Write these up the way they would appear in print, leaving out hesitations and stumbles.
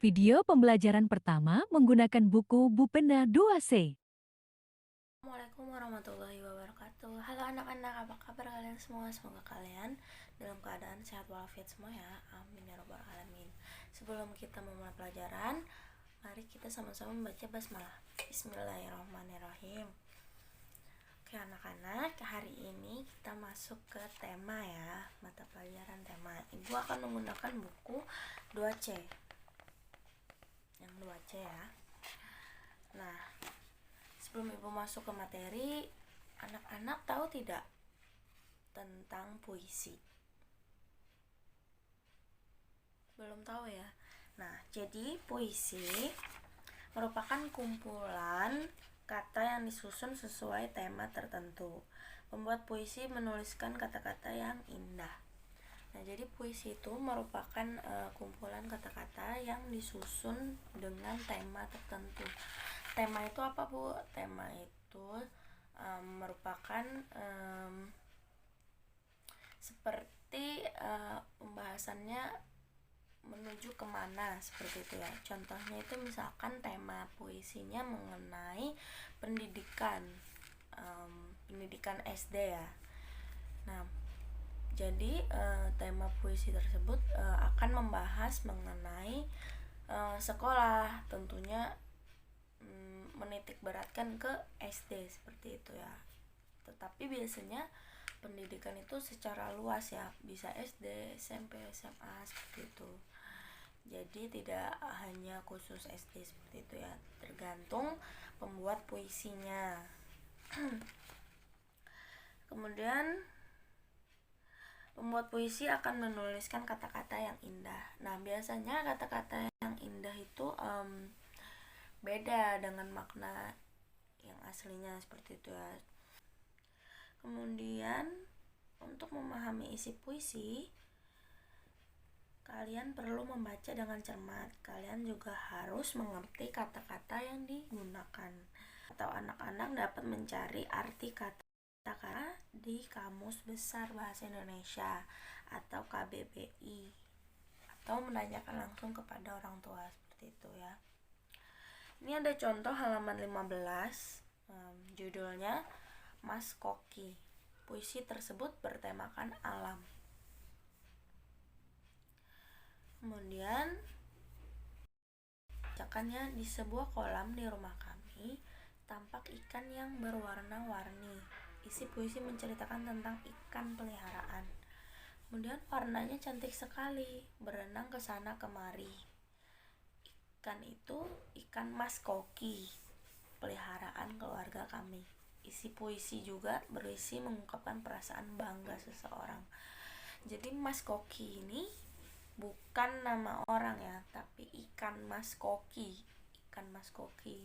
Video pembelajaran pertama menggunakan buku Bupenda 2C. Assalamualaikum warahmatullahi wabarakatuh. Halo anak-anak, apa kabar kalian semua? Semoga kalian dalam keadaan sehat walafiat semua ya. Amin ya rabbal alamin. Sebelum kita memulai pelajaran, mari kita sama-sama membaca basmalah. Bismillahirrahmanirrahim. Oke anak-anak, hari ini kita masuk ke tema ya, mata pelajaran tema. Ibu akan menggunakan buku 2C. Yang 2C ya. Nah, sebelum ibu masuk ke materi, anak-anak tahu tidak tentang puisi? Belum tahu ya? Nah, jadi puisi merupakan kumpulan kata yang disusun sesuai tema tertentu. Pembuat puisi menuliskan kata-kata yang indah. Nah, jadi puisi itu merupakan kumpulan kata-kata yang disusun dengan tema tertentu. Tema itu apa, Bu? Tema itu merupakan seperti pembahasannya menuju kemana, seperti itu ya. Contohnya itu misalkan tema puisinya mengenai pendidikan, pendidikan SD ya. Nah, jadi tema puisi tersebut akan membahas mengenai sekolah, tentunya menitik beratkan ke SD seperti itu ya. Tetapi biasanya pendidikan itu secara luas ya, bisa SD, SMP, SMA seperti itu. Jadi tidak hanya khusus SD seperti itu ya, tergantung pembuat puisinya. Kemudian pembuat puisi akan menuliskan kata-kata yang indah. Nah, biasanya kata-kata yang indah itu beda dengan makna yang aslinya seperti itu ya. Kemudian untuk memahami isi puisi, kalian perlu membaca dengan cermat. Kalian juga harus mengerti kata-kata yang digunakan. Atau anak-anak dapat mencari arti kata-kata di Kamus Besar Bahasa Indonesia atau KBBI, atau menanyakan langsung kepada orang tua seperti itu ya. Ini ada contoh halaman 15, judulnya Mas Koki. Puisi tersebut bertemakan alam. Kemudian bacakannya, di sebuah kolam di rumah kami tampak ikan yang berwarna-warni. Isi puisi menceritakan tentang ikan peliharaan. Kemudian warnanya cantik sekali, berenang ke sana kemari. Ikan itu ikan Mas Koki, peliharaan keluarga kami. Isi puisi juga berisi mengungkapkan perasaan bangga seseorang. Jadi Mas Koki ini bukan nama orang ya, tapi ikan Mas Koki. Ikan Mas Koki,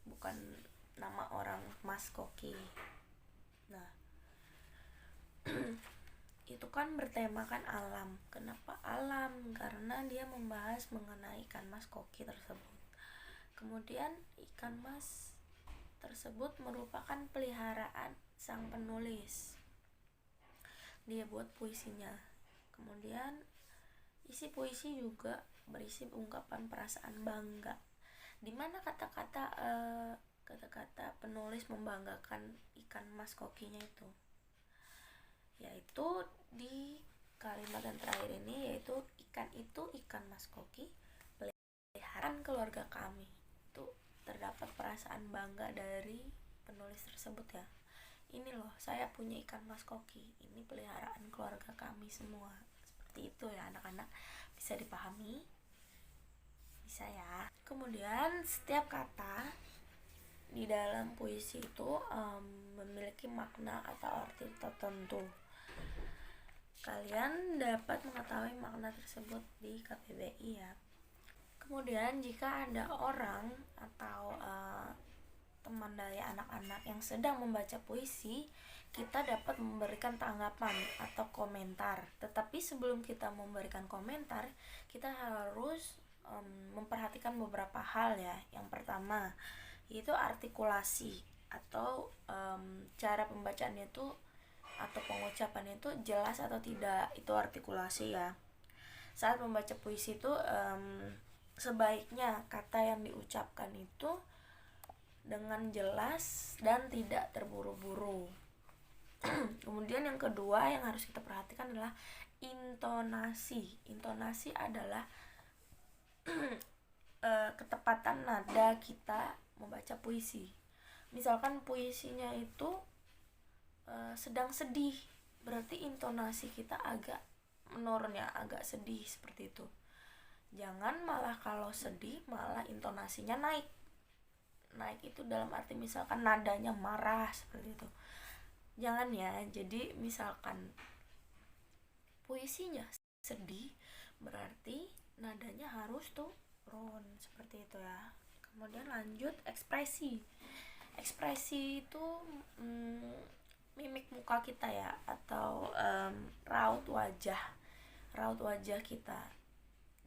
bukan nama orang Mas Koki. Nah, itu kan bertemakan alam. Kenapa alam? Karena dia membahas mengenai ikan Mas Koki tersebut. Kemudian ikan mas tersebut merupakan peliharaan sang penulis. Dia buat puisinya. Kemudian isi puisi juga berisi ungkapan perasaan bangga. Di mana kata-kata penulis membanggakan ikan mas kokinya itu? Yaitu di kalimat yang terakhir ini, yaitu ikan itu ikan mas koki, peliharaan keluarga kami. Itu terdapat perasaan bangga dari penulis tersebut ya. Ini loh, saya punya ikan mas koki, ini peliharaan keluarga kami semua. Seperti itu ya anak-anak, bisa dipahami? Bisa ya. Kemudian setiap kata di dalam puisi itu memiliki makna atau arti tertentu. Kalian dapat mengetahui makna tersebut di KBBI ya. Kemudian jika ada orang atau teman dari anak-anak yang sedang membaca puisi, kita dapat memberikan tanggapan atau komentar. Tetapi sebelum kita memberikan komentar, kita harus memperhatikan beberapa hal ya. Yang pertama, yaitu artikulasi atau cara pembacaannya itu atau pengucapannya itu jelas atau tidak. Itu artikulasi ya. Saat membaca puisi itu sebaiknya kata yang diucapkan itu dengan jelas dan tidak terburu-buru. Kemudian yang kedua yang harus kita perhatikan adalah intonasi. Intonasi adalah ketepatan nada kita membaca puisi. Misalkan puisinya itu sedang sedih, berarti intonasi kita agak menurun ya, agak sedih seperti itu. Jangan malah kalau sedih malah intonasinya naik. Naik itu dalam arti misalkan nadanya marah seperti itu. Jangan ya. Jadi misalkan puisinya sedih, berarti nadanya harus turun seperti itu ya. Kemudian lanjut ekspresi. Ekspresi itu mimik muka kita ya, atau raut wajah kita.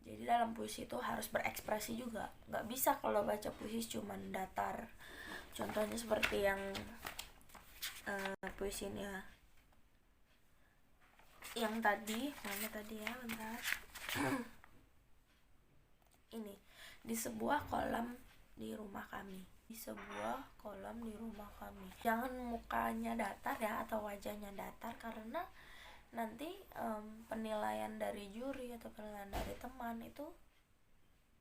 Jadi dalam puisi itu harus berekspresi juga. Nggak bisa kalau baca puisi cuman datar. Contohnya seperti yang puisinya yang tadi, mana tadi ya, bentar. Ini, di sebuah kolam di rumah kami. Di sebuah kolam di rumah kami. Jangan mukanya datar ya, atau wajahnya datar, karena nanti penilaian dari juri atau penilaian dari teman itu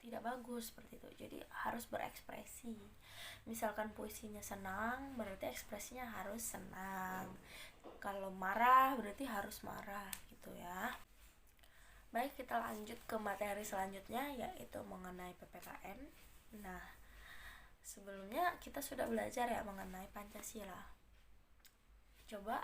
tidak bagus seperti itu. Jadi harus berekspresi. Misalkan puisinya senang, berarti ekspresinya harus senang. Kalau marah berarti harus marah gitu ya. Baik, kita lanjut ke materi selanjutnya, yaitu mengenai PPKN. Nah, sebelumnya kita sudah belajar ya mengenai Pancasila. Coba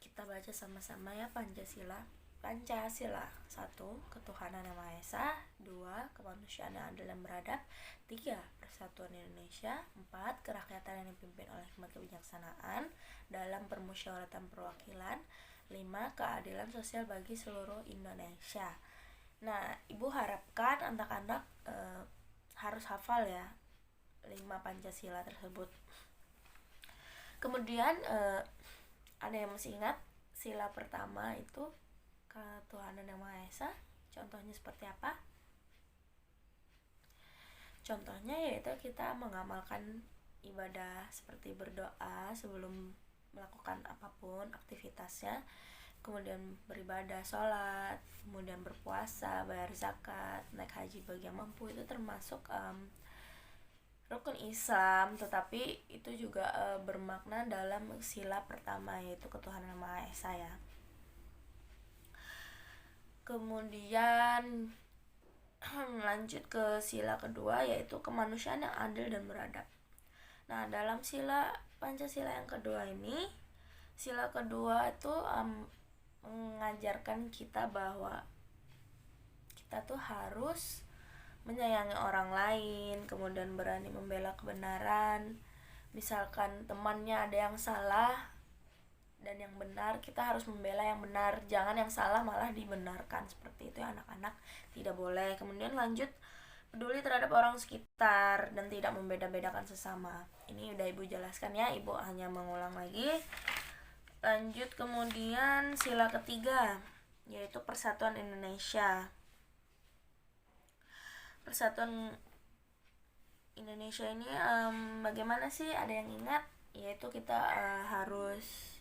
kita baca sama-sama ya Pancasila. Pancasila: 1. Ketuhanan Yang Maha Esa. 2. Kemanusiaan yang adil dan beradab. 3. Persatuan Indonesia. 4. Kerakyatan yang dipimpin oleh hikmat kebijaksanaan dalam permusyawaratan perwakilan. 5. Keadilan sosial bagi seluruh Indonesia. Nah, Ibu harapkan anak-anak harus hafal ya 5 Pancasila tersebut. Kemudian ada yang masih ingat sila pertama itu ketuhanan yang Maha Esa? Contohnya seperti apa? Contohnya yaitu kita mengamalkan ibadah seperti berdoa sebelum melakukan apapun aktivitasnya, kemudian beribadah, sholat, kemudian berpuasa, bayar zakat, naik haji bagi yang mampu. Itu termasuk rukun Islam, tetapi itu juga bermakna dalam sila pertama, yaitu ketuhanan yang Maha Esa ya. Kemudian lanjut ke sila kedua, yaitu kemanusiaan yang adil dan beradab. Nah, dalam sila Pancasila yang kedua ini, sila kedua itu mengajarkan kita bahwa kita tuh harus menyayangi orang lain, kemudian berani membela kebenaran. Misalkan temannya ada yang salah dan yang benar, kita harus membela yang benar, jangan yang salah malah dibenarkan. Seperti itu ya anak-anak, tidak boleh. Kemudian lanjut, peduli terhadap orang sekitar dan tidak membeda-bedakan sesama. Ini udah Ibu jelaskan ya, Ibu hanya mengulang lagi. Lanjut, kemudian sila ketiga, yaitu Persatuan Indonesia. Persatuan Indonesia ini bagaimana sih? Ada yang ingat? Yaitu kita harus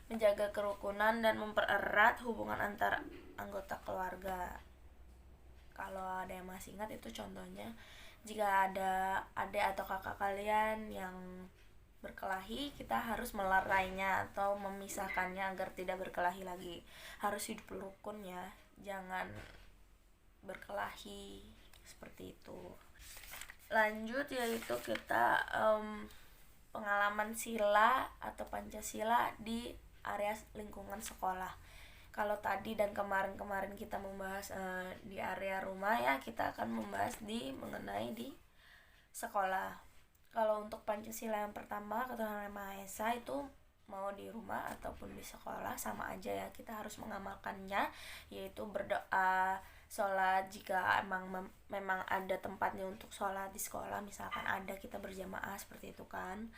menjaga kerukunan dan mempererat hubungan antar anggota keluarga. Kalau ada yang masih ingat, itu contohnya jika ada adik atau kakak kalian yang berkelahi, kita harus melerainya atau memisahkannya agar tidak berkelahi lagi. Harus hidup rukun ya, jangan berkelahi seperti itu. Lanjut, yaitu kita pengalaman sila atau Pancasila di area lingkungan sekolah. Kalau tadi dan kemarin kita membahas di area rumah ya, kita akan membahas mengenai di sekolah. Kalau untuk Pancasila yang pertama, ketuhanan Yang Maha Esa, itu mau di rumah ataupun di sekolah sama aja ya, kita harus mengamalkannya, yaitu berdoa, sholat jika memang ada tempatnya untuk sholat di sekolah, misalkan ada, kita berjamaah seperti itu kan.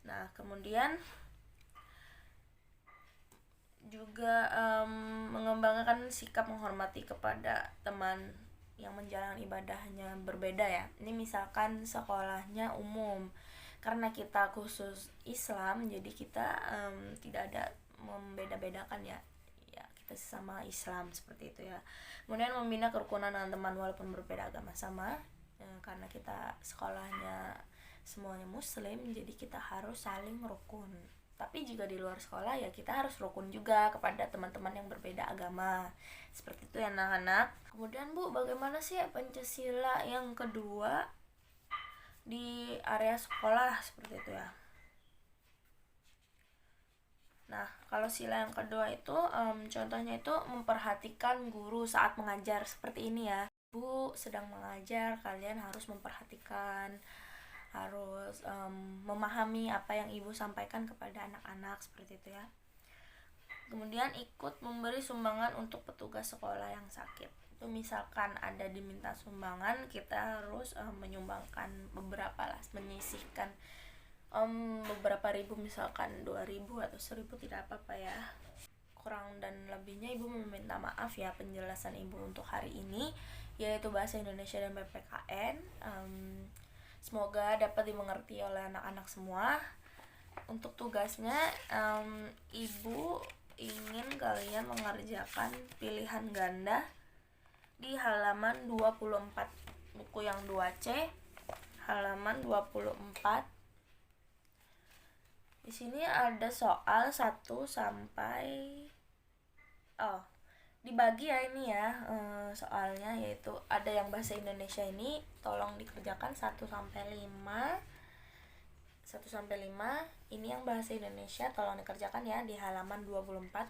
Nah, kemudian juga mengembangkan sikap menghormati kepada teman yang menjalankan ibadahnya berbeda ya. Ini misalkan sekolahnya umum, karena kita khusus Islam jadi kita tidak ada membeda-bedakan ya, ya kita sesama Islam seperti itu ya. Kemudian membina kerukunan dengan teman walaupun berbeda agama sama, karena kita sekolahnya semuanya muslim jadi kita harus saling rukun. Tapi juga di luar sekolah ya kita harus rukun juga kepada teman-teman yang berbeda agama. Seperti itu ya anak-anak. Kemudian Bu, bagaimana sih Pancasila yang kedua di area sekolah seperti itu ya. Nah, kalau sila yang kedua itu contohnya itu memperhatikan guru saat mengajar seperti ini ya. Bu sedang mengajar, kalian harus memperhatikan, harus memahami apa yang ibu sampaikan kepada anak-anak seperti itu ya. Kemudian ikut memberi sumbangan untuk petugas sekolah yang sakit. Itu misalkan ada diminta sumbangan, kita harus menyumbangkan beberapa lah, menyisihkan beberapa ribu, misalkan 2.000 atau 1.000 tidak apa-apa ya. Kurang dan lebihnya ibu meminta maaf ya penjelasan ibu untuk hari ini, yaitu bahasa Indonesia dan PPKN. Semoga dapat dimengerti oleh anak-anak semua. Untuk tugasnya, ibu ingin kalian mengerjakan pilihan ganda di halaman 24, buku yang 2C, halaman 24. Di sini ada soal 1 sampai dibagi ya ini ya soalnya, yaitu ada yang bahasa Indonesia ini tolong dikerjakan 1 sampai 5. 1 sampai 5 ini yang bahasa Indonesia tolong dikerjakan ya di halaman 24.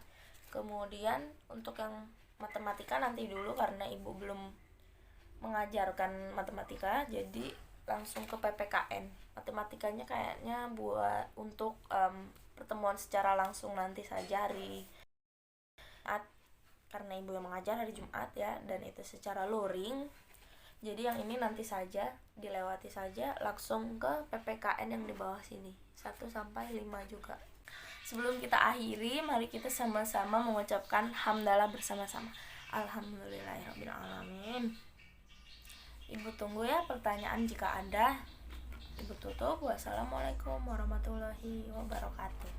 Kemudian untuk yang matematika nanti dulu karena ibu belum mengajarkan matematika, jadi langsung ke PPKN. Matematikanya kayaknya buat untuk pertemuan secara langsung nanti saja hari Jumat, karena ibu yang mengajar hari Jumat ya, dan itu secara luring. Jadi yang ini nanti saja dilewati saja, langsung ke PPKN yang di bawah sini 1 sampai 5 juga. Sebelum kita akhiri, mari kita sama-sama mengucapkan hamdalah bersama-sama. Alhamdulillahirrabbilalamin. Ibu tunggu ya pertanyaan jika ada. Ibu tutup. Wassalamualaikum warahmatullahi wabarakatuh.